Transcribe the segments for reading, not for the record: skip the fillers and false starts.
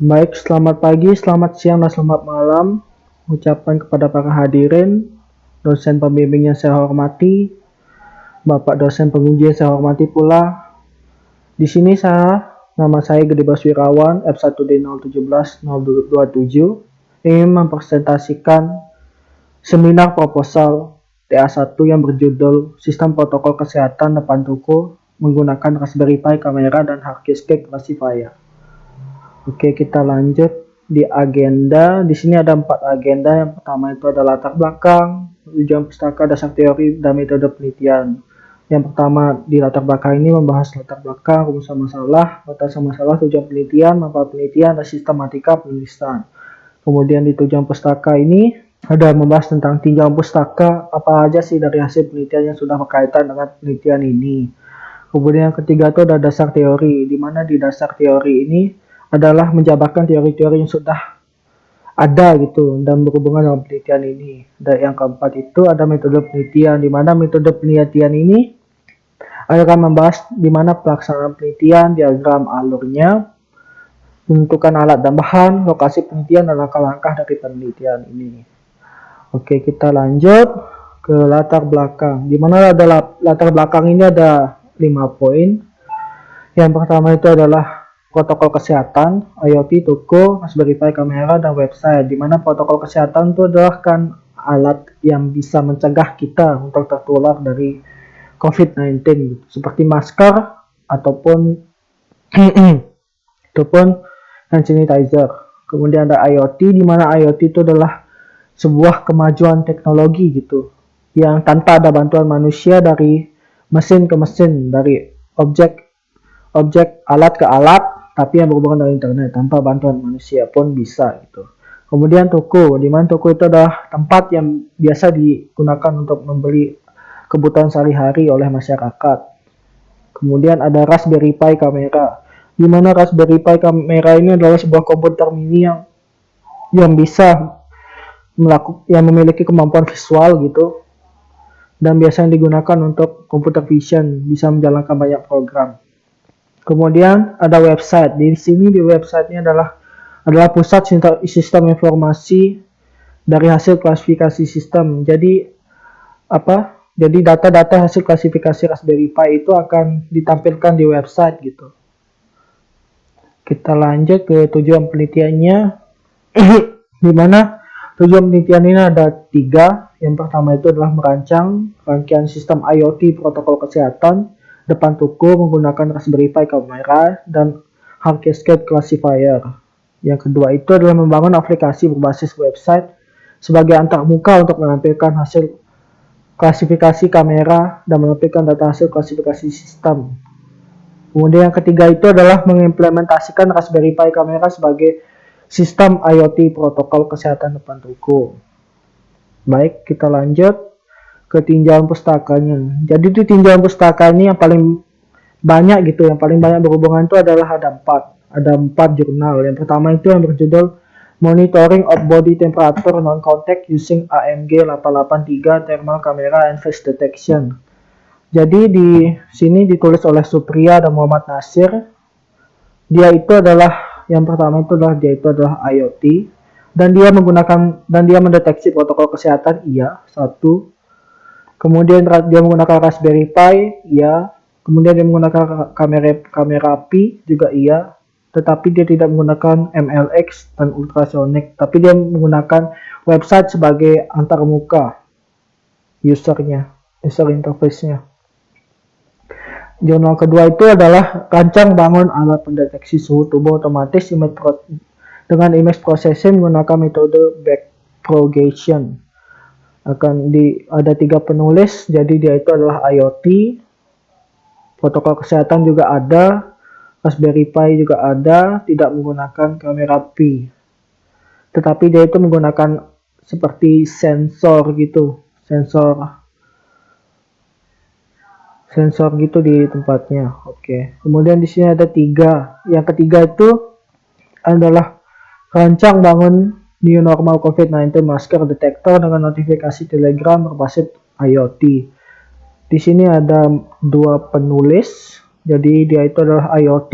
Baik, selamat pagi, selamat siang, dan selamat malam. Ucapan kepada para hadirin, dosen pembimbing yang saya hormati, Bapak dosen penguji yang saya hormati pula. Di sini nama saya Gede Baswirawan, F1D 017-027, ingin mempresentasikan seminar proposal TA1 yang berjudul Sistem Protokol Kesehatan Depan Toko menggunakan Raspberry Pi kamera dan Hardcascade Classifier. Oke, kita lanjut di agenda. Di sini ada 4 agenda. Yang pertama itu adalah latar belakang, tujuan pustaka, dasar teori, dan metode penelitian. Yang pertama di latar belakang ini membahas latar belakang, rumusan masalah, batasan masalah, tujuan penelitian, manfaat penelitian, dan sistematika penulisan. Kemudian di tujuan pustaka ini ada membahas tentang tinjauan pustaka, apa aja sih dari hasil penelitian yang sudah berkaitan dengan penelitian ini. Kemudian yang ketiga itu ada dasar teori, di mana di dasar teori ini adalah menjabarkan teori-teori yang sudah ada gitu dan berhubungan dengan penelitian ini. Dan yang keempat itu ada metode penelitian, di mana metode penelitian ini akan membahas di mana pelaksanaan penelitian, diagram alurnya, menentukan alat dan bahan, lokasi penelitian, dan langkah-langkah dari penelitian ini. Oke, kita lanjut ke latar belakang. Di mana ada latar belakang ini ada 5 poin. Yang pertama itu adalah protokol kesehatan, IoT, toko, Raspberry Pi kamera, dan website. Di mana protokol kesehatan itu adalah kan alat yang bisa mencegah kita untuk tertular dari COVID-19, seperti masker ataupun hand sanitizer. Kemudian ada IoT, di mana IoT itu adalah sebuah kemajuan teknologi gitu, yang tanpa ada bantuan manusia, dari mesin ke mesin, dari objek alat ke alat, tapi yang berhubungan dengan internet, tanpa bantuan manusia pun bisa gitu. Kemudian toko, di mana toko itu adalah tempat yang biasa digunakan untuk membeli kebutuhan sehari-hari oleh masyarakat. Kemudian ada Raspberry Pi kamera, di mana Raspberry Pi kamera ini adalah sebuah komputer mini yang bisa yang memiliki kemampuan visual gitu, dan biasanya digunakan untuk computer vision, bisa menjalankan banyak program. Kemudian ada website. Di sini di websitenya adalah pusat sistem informasi dari hasil klasifikasi sistem. Jadi Jadi data-data hasil klasifikasi Raspberry Pi itu akan ditampilkan di website gitu. Kita lanjut ke tujuan penelitiannya. Di mana tujuan penelitian ini ada 3. Yang pertama itu adalah merancang rangkaian sistem IoT protokol kesehatan depan toko menggunakan Raspberry Pi kamera dan Hardcascade Classifier. Yang kedua itu adalah membangun aplikasi berbasis website sebagai antarmuka untuk menampilkan hasil klasifikasi kamera dan menampilkan data hasil klasifikasi sistem. Kemudian yang ketiga itu adalah mengimplementasikan Raspberry Pi kamera sebagai sistem IoT protokol kesehatan depan toko. Baik, kita lanjut ke tinjauan pustakanya. Jadi di tinjauan pustaka ini yang paling banyak gitu, yang paling banyak berhubungan itu adalah ada 4 jurnal. Yang pertama itu yang berjudul Monitoring of Body Temperature Non-Contact Using AMG 883 Thermal Camera and Face Detection. Jadi di sini ditulis oleh Supriya dan Muhammad Nasir. Yang pertama itu adalah IoT, dan dia mendeteksi protokol kesehatan, iya, 1. Kemudian dia menggunakan Raspberry Pi, iya. Kemudian dia menggunakan kamera API, juga iya. Tetapi dia tidak menggunakan MLX dan ultrasonic, tapi dia menggunakan website sebagai antarmuka user interface-nya. Jurnal kedua itu adalah rancang bangun alat pendeteksi suhu tubuh otomatis dengan image processing menggunakan metode backpropagation. Ada 3 penulis, jadi dia itu adalah IoT, protokol kesehatan juga ada, Raspberry Pi juga ada, tidak menggunakan kamera Pi, tetapi dia itu menggunakan seperti sensor gitu di tempatnya. Oke. Kemudian di sini ada 3. Yang ketiga itu adalah rancang bangun New Normal COVID-19 Masker Detector dengan notifikasi Telegram berbasis IoT. Di sini ada 2 penulis, jadi dia itu adalah IoT.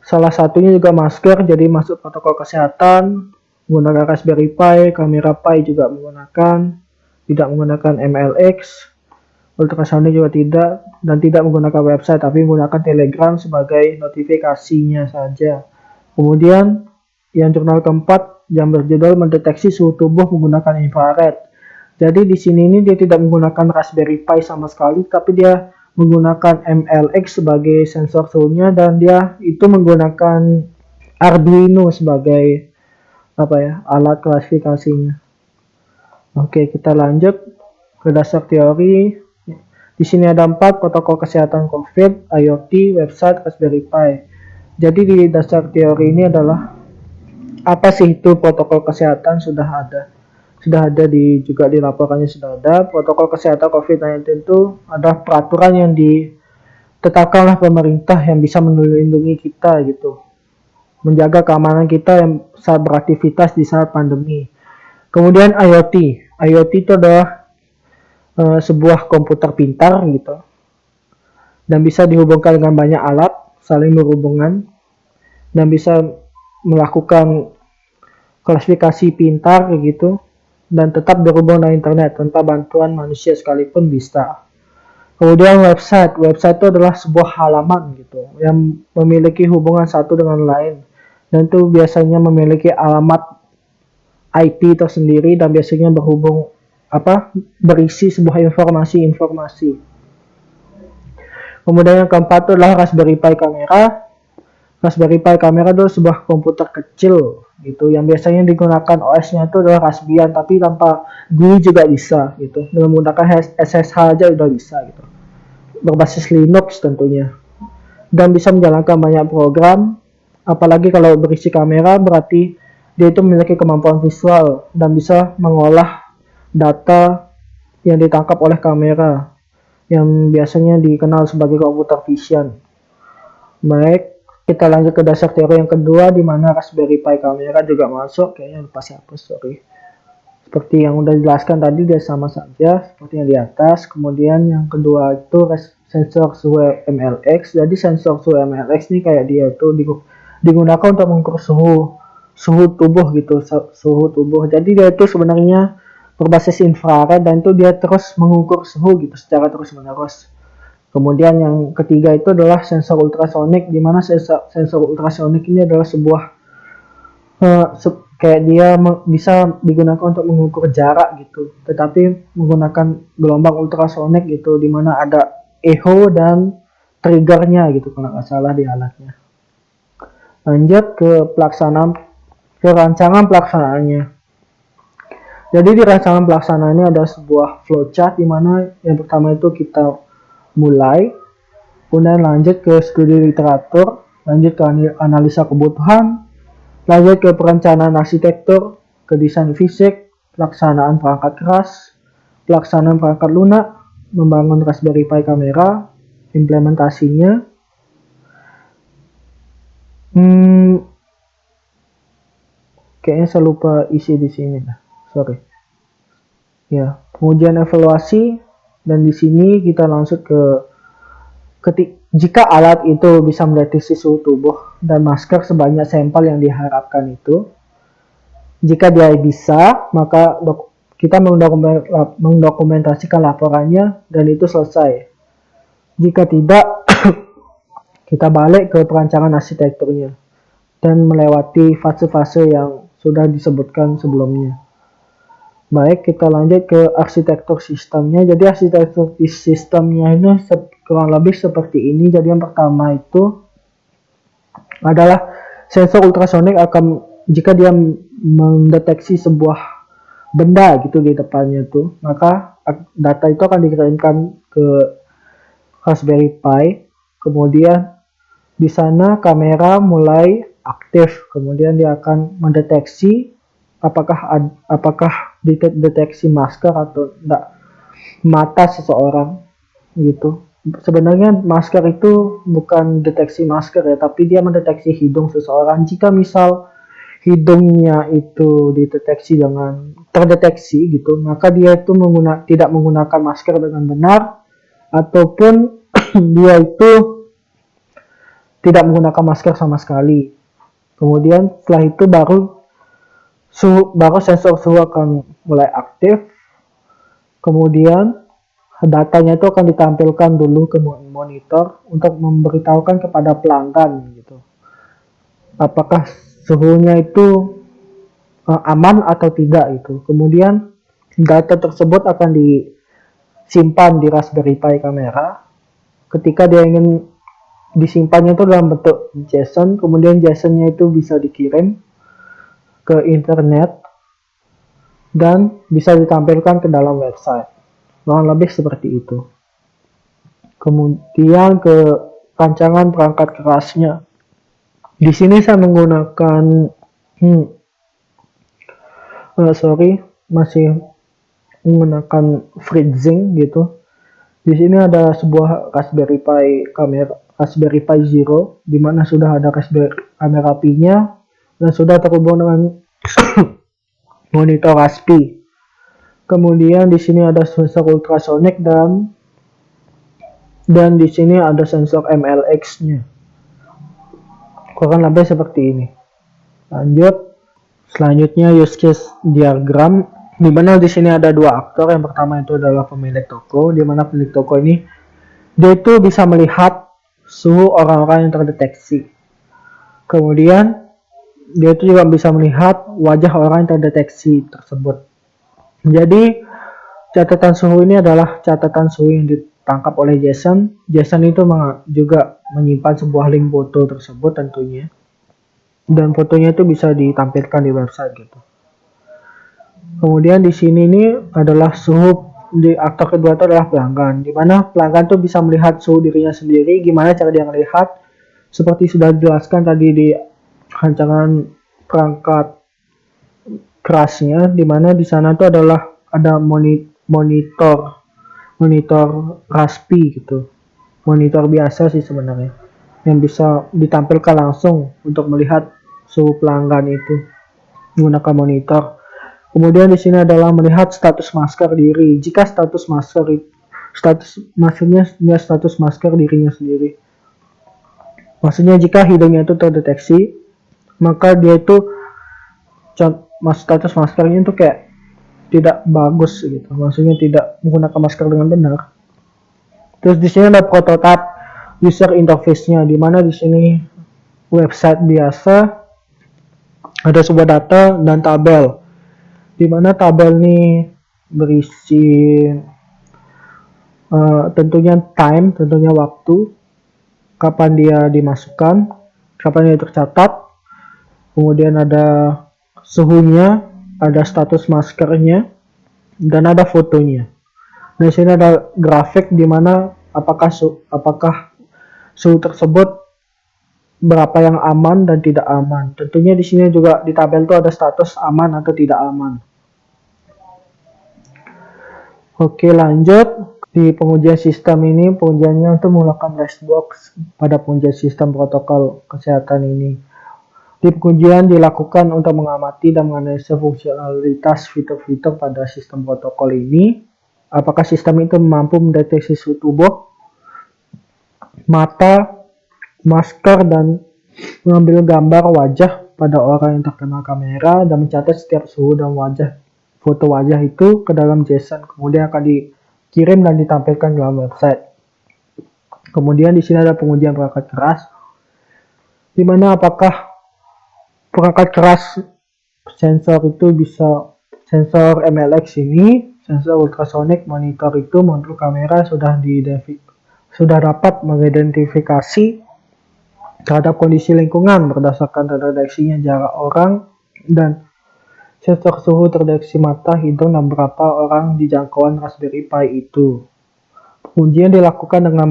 Salah satunya juga masker, jadi masuk protokol kesehatan, menggunakan Raspberry Pi, kamera Pi juga menggunakan, tidak menggunakan MLX, ultrasonic juga tidak, dan tidak menggunakan website, tapi menggunakan Telegram sebagai notifikasinya saja. Kemudian yang jurnal keempat yang berjudul mendeteksi suhu tubuh menggunakan infrared. Jadi di sini ini dia tidak menggunakan Raspberry Pi sama sekali, tapi dia menggunakan MLX sebagai sensor suhunya, dan dia itu menggunakan Arduino sebagai alat klasifikasinya. Oke, kita lanjut ke dasar teori. Di sini ada 4 protokol kesehatan COVID, IoT, website, Raspberry Pi. Jadi di dasar teori ini adalah apa sih itu protokol kesehatan sudah ada juga di laporannya sudah ada. Protokol kesehatan COVID-19 itu ada peraturan yang ditetapkan oleh pemerintah yang bisa melindungi kita gitu, menjaga keamanan kita yang saat beraktivitas di saat pandemi. Kemudian IoT itu adalah sebuah komputer pintar gitu, dan bisa dihubungkan dengan banyak alat saling berhubungan, dan bisa melakukan klasifikasi pintar gitu, dan tetap berhubung dengan internet tanpa bantuan manusia sekalipun bisa. Kemudian website itu adalah sebuah halaman gitu yang memiliki hubungan satu dengan lain, dan itu biasanya memiliki alamat IP tersendiri dan biasanya berisi sebuah informasi. Kemudian yang keempat itu adalah Raspberry Pi kamera. Raspberry Pi kamera adalah sebuah komputer kecil gitu yang biasanya digunakan OS-nya itu adalah Raspbian, tapi tanpa GUI juga bisa gitu. Dengan menggunakan SSH aja udah bisa gitu. Berbasis Linux tentunya. Dan bisa menjalankan banyak program, apalagi kalau berisi kamera berarti dia itu memiliki kemampuan visual dan bisa mengolah data yang ditangkap oleh kamera yang biasanya dikenal sebagai computer vision. Baik, kita lanjut ke dasar teori yang kedua, di mana Raspberry Pi kamera juga masuk. Kayaknya lupa siapa, sorry. Seperti yang udah dijelaskan tadi, dia sama saja seperti yang di atas. Kemudian yang kedua itu sensor suhu MLX. Jadi sensor suhu MLX ini kayak dia itu digunakan untuk mengukur suhu tubuh gitu, suhu tubuh. Jadi dia itu sebenarnya berbasis infrared, dan itu dia terus mengukur suhu gitu secara terus menerus. Kemudian yang ketiga itu adalah sensor ultrasonik, di mana sensor ultrasonik ini adalah sebuah kayak dia bisa digunakan untuk mengukur jarak gitu, tetapi menggunakan gelombang ultrasonik gitu, di mana ada echo dan triggernya gitu kalau nggak salah di alatnya. Lanjut ke rancangan pelaksanaannya. Jadi di rancangan pelaksanaannya ada sebuah flowchart, di mana yang pertama itu kita mulai, kemudian lanjut ke studi literatur, lanjut ke analisa kebutuhan, lanjut ke perencanaan arsitektur, ke desain fisik, pelaksanaan perangkat keras, pelaksanaan perangkat lunak, membangun Raspberry Pi kamera, implementasinya. Kayaknya saya lupa isi di sini, sorry. Ya, kemudian evaluasi. Dan di sini kita langsung jika alat itu bisa mendeteksi suhu tubuh dan masker sebanyak sampel yang diharapkan itu, jika dia bisa, maka kita mendokumentasikan laporannya dan itu selesai. Jika tidak, kita balik ke perancangan arsitekturnya dan melewati fase-fase yang sudah disebutkan sebelumnya. Baik, kita lanjut ke arsitektur sistemnya. Jadi arsitektur sistemnya ini kurang lebih seperti ini. Jadi yang pertama itu adalah sensor ultrasonik akan, jika dia mendeteksi sebuah benda gitu di depannya tuh, maka data itu akan dikirimkan ke Raspberry Pi. Kemudian di sana kamera mulai aktif. Kemudian dia akan mendeteksi apakah deteksi masker atau enggak mata seseorang gitu. Sebenarnya masker itu bukan deteksi masker ya, tapi dia mendeteksi hidung seseorang. Jika misal hidungnya itu terdeteksi gitu, maka dia itu tidak menggunakan masker dengan benar, ataupun dia itu tidak menggunakan masker sama sekali. Kemudian setelah itu baru sensor suhu akan mulai aktif. Kemudian datanya itu akan ditampilkan dulu ke monitor untuk memberitahukan kepada pelanggan gitu. Apakah suhunya itu aman atau tidak itu. Kemudian data tersebut akan disimpan di Raspberry Pi kamera. Ketika dia ingin disimpannya itu dalam bentuk JSON, kemudian JSON-nya itu bisa dikirim ke internet dan bisa ditampilkan ke dalam website. Kurang lebih seperti itu. Kemudian ke rancangan perangkat kerasnya. Di sini saya menggunakan masih menggunakan FreeZing gitu. Di sini ada sebuah Raspberry Pi Raspberry Pi Zero, di mana sudah ada kamera Pi-nya dan sudah terhubung dengan monitor Raspi. Kemudian di sini ada sensor ultrasonic dan di sini ada sensor MLX-nya. Kurang lebih seperti ini. Selanjutnya use case diagram, di mana di sini ada dua aktor. Yang pertama itu adalah pemilik toko, di mana pemilik toko ini dia itu bisa melihat suhu orang-orang yang terdeteksi. Kemudian dia itu juga bisa melihat wajah orang yang terdeteksi tersebut. Jadi catatan suhu ini adalah catatan suhu yang ditangkap oleh JSON. JSON itu juga menyimpan sebuah link foto tersebut tentunya. Dan fotonya itu bisa ditampilkan di website gitu. Kemudian di sini ini adalah suhu, di aktor kedua itu adalah pelanggan, di mana pelanggan tuh bisa melihat suhu dirinya sendiri. Gimana cara dia melihat? Seperti sudah dijelaskan tadi di rancangan perangkat kerasnya, di mana di sana tuh adalah ada monitor Raspi gitu, monitor biasa sih sebenarnya, yang bisa ditampilkan langsung untuk melihat suhu pelanggan itu menggunakan monitor. Kemudian di sini adalah melihat status masker diri. Jika status masker dirinya sendiri. Maksudnya jika hidungnya itu terdeteksi, maka dia itu status maskernya itu kayak tidak bagus gitu. Maksudnya tidak menggunakan masker dengan benar. Terus di sini ada prototype user interface-nya, di mana di sini website biasa, ada sebuah data dan tabel, di mana tabel ini berisi tentunya waktu, kapan dia dimasukkan, kapan dia tercatat, kemudian ada suhunya, ada status maskernya, dan ada fotonya. Di sini ada grafik di mana apakah suhu tersebut berapa yang aman dan tidak aman. Tentunya di sini juga di tabel itu ada status aman atau tidak aman. Oke, lanjut. Di pengujian sistem ini, pengujiannya untuk menggunakan black box pada pengujian sistem protokol kesehatan ini. Di pengujian dilakukan untuk mengamati dan menganalisa fungsionalitas fitur-fitur pada sistem protokol ini. Apakah sistem itu mampu mendeteksi suhu tubuh, mata, masker, dan mengambil gambar wajah pada orang yang terkena kamera dan mencatat setiap suhu dan foto wajah itu ke dalam JSON. Kemudian akan dikirim dan ditampilkan dalam website. Kemudian di sini ada pengujian perangkat keras, di mana apakah perangkat keras sensor itu bisa, sensor MLX ini, sensor ultrasonic monitor itu, monitor kamera sudah dapat mengidentifikasi terhadap kondisi lingkungan berdasarkan terdeteksinya jarak orang dan sensor suhu terdeteksi mata, hidung, dan berapa orang di jangkauan Raspberry Pi itu. Pengujian dilakukan dengan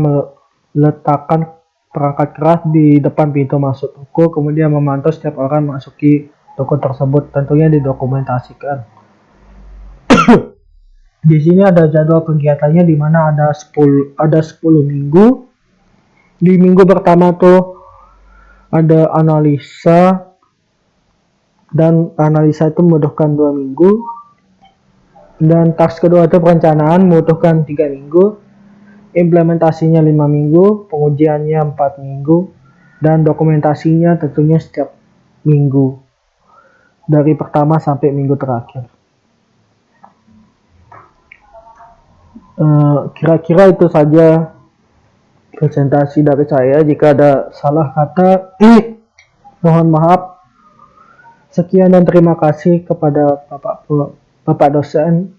meletakkan perangkat keras di depan pintu masuk toko, kemudian memantau setiap orang memasuki toko tersebut, tentunya didokumentasikan. Di sini ada jadwal kegiatannya, di mana ada 10 minggu. Di minggu pertama tuh ada analisa, dan analisa itu membutuhkan 2 minggu. Dan task kedua itu perencanaan, membutuhkan 3 minggu. Implementasinya 5 minggu, pengujiannya 4 minggu. dan dokumentasinya tentunya setiap minggu dari pertama sampai minggu terakhir. Kira-kira itu saja presentasi dari saya. Jika ada salah kata, mohon maaf. Sekian dan terima kasih kepada Bapak dosen